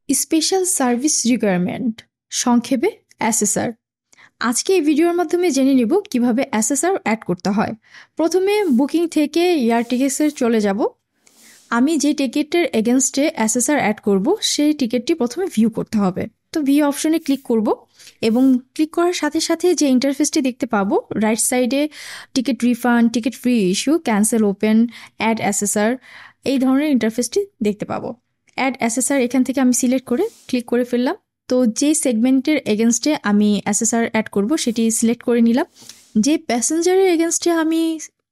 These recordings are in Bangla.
স্পেশাল সার্ভিস রিকোয়ারমেন্ট, সংক্ষেপে এসএসআর। আজকে এই ভিডিওর মাধ্যমে জেনে নিব কিভাবে এসএসআর অ্যাড করতে হয়। প্রথমে বুকিং থেকে এয়ার টিকেটসে চলে যাব। আমি যে টিকিটের এগেনস্টে এসএসআর অ্যাড করব সেই টিকিটটি প্রথমে ভিউ করতে হবে। তো ভিউ অপশনে ক্লিক করব এবং ক্লিক করার সাথে সাথে যে ইন্টারফেসটি দেখতে পাবো রাইট সাইডে ticket refund, ticket free issue, cancel open, add SSR, এই ধরনের ইন্টারফেসটি দেখতে পাবো। অ্যাড এসএসআর এখান থেকে আমি সিলেক্ট করে ক্লিক করে ফেললাম। তো যে সেগমেন্টের এগেনস্টে আমি এসএসআর অ্যাড করব সেটি সিলেক্ট করে নিলাম। যে প্যাসেঞ্জারের এগেনস্টে আমি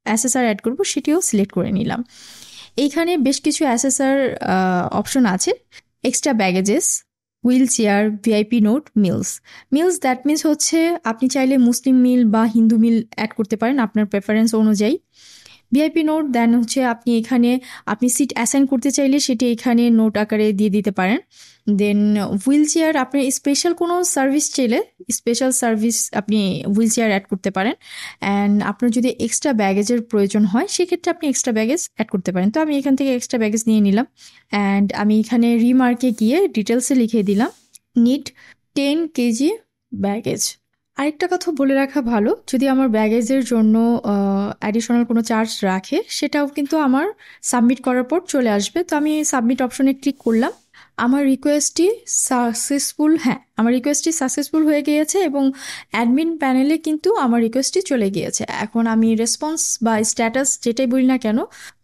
এসএসআর অ্যাড করব সেটিও সিলেক্ট করে নিলাম। এইখানে বেশ কিছু এসএসআর অপশন আছে। Extra baggages, wheelchair, VIP note, meals. Meals that means হচ্ছে আপনি চাইলে মুসলিম মিল বা হিন্দু মিল অ্যাড করতে পারেন আপনার প্রেফারেন্স অনুযায়ী। ভিআইপি নোট দেন হচ্ছে আপনি সিট অ্যাসাইন করতে চাইলে সেটি এখানে নোট আকারে দিয়ে দিতে পারেন। দেন হুইল চেয়ার, আপনি স্পেশাল কোনো সার্ভিস চাইলে স্পেশাল সার্ভিস আপনি হুইল চেয়ার অ্যাড করতে পারেন। অ্যান্ড আপনার যদি এক্সট্রা ব্যাগেজের প্রয়োজন হয় সেক্ষেত্রে আপনি এক্সট্রা ব্যাগেজ অ্যাড করতে পারেন। তো আমি এখান থেকে এক্সট্রা ব্যাগেজ নিয়ে নিলাম অ্যান্ড আমি এখানে রিমার্কে গিয়ে ডিটেলসে লিখে দিলাম নিড 10 কেজি ব্যাগেজ। আরেকটা কথা বলে রাখা ভালো, যদি আমার ব্যাগেজের জন্য অ্যাডিশনাল কোনো চার্জ রাখে সেটাও কিন্তু আমার সাবমিট করার পর চলে আসবে। তো আমি সাবমিট অপশনে ক্লিক করলাম। আমার রিকোয়েস্টটি সাকসেসফুল হয়ে গিয়েছে এবং অ্যাডমিন প্যানেলে কিন্তু আমার রিকোয়েস্টটি চলে গিয়েছে। এখন আমি রেসপন্স বা স্ট্যাটাস যেটাই বলি না কেন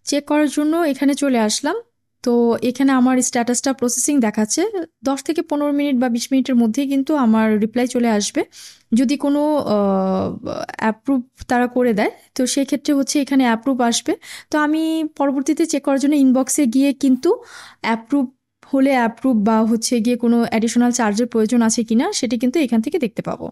চেক করার জন্য এখানে চলে আসলাম। তো এখানে আমার স্ট্যাটাসটা প্রসেসিং দেখাচ্ছে। 10 থেকে 15 মিনিট বা 20 মিনিটের মধ্যেই কিন্তু আমার রিপ্লাই চলে আসবে। যদি কোনো অ্যাপ্রুভ তারা করে দেয় তো সেক্ষেত্রে হচ্ছে এখানে অ্যাপ্রুভ আসবে। তো আমি পরবর্তীতে চেক করার জন্য ইনবক্সে গিয়ে কিন্তু অ্যাপ্রুভ হলে অ্যাপ্রুভ বা হচ্ছে গিয়ে কোনো অ্যাডিশনাল চার্জের প্রয়োজন আছে কিনা সেটি কিন্তু এখান থেকে দেখতে পাবো।